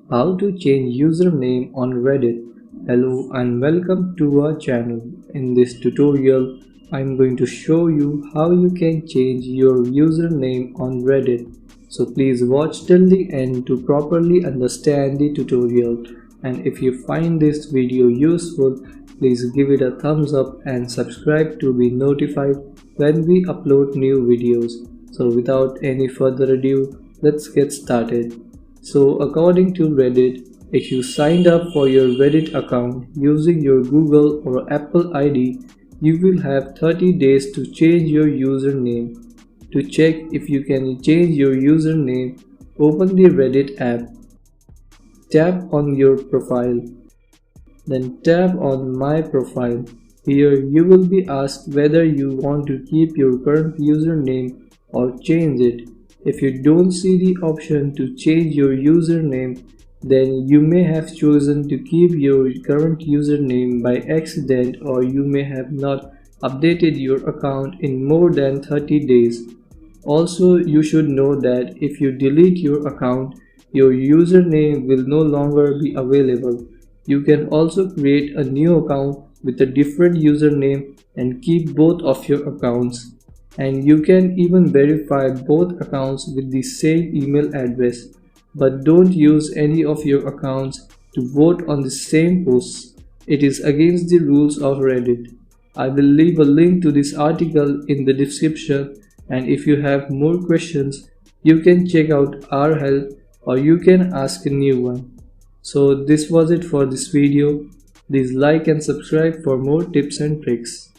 How to change username on Reddit. Hello and welcome to our channel. In this tutorial, I'm going to show you how you can change your username on Reddit. So please watch till the end to properly understand the tutorial. And if you find this video useful, please give it a thumbs up and subscribe to be notified when we upload new videos. So without any further ado, let's get started. So according to Reddit, if you signed up for your Reddit account using your Google or Apple ID, you will have 30 days to change your username. To check if you can change your username, open the Reddit app. Tap on your profile. Then tap on My Profile. Here you will be asked whether you want to keep your current username or change it. If you don't see the option to change your username, then you may have chosen to keep your current username by accident, or you may have not updated your account in more than 30 days. Also, you should know that if you delete your account, your username will no longer be available. You can also create a new account with a different username and keep both of your accounts. And you can even verify both accounts with the same email address. But don't use any of your accounts to vote on the same posts. It is against the rules of Reddit. I will leave a link to this article in the description, and if you have more questions, you can check out our help or you can ask a new one. So this was it for this video. Please like and subscribe for more tips and tricks.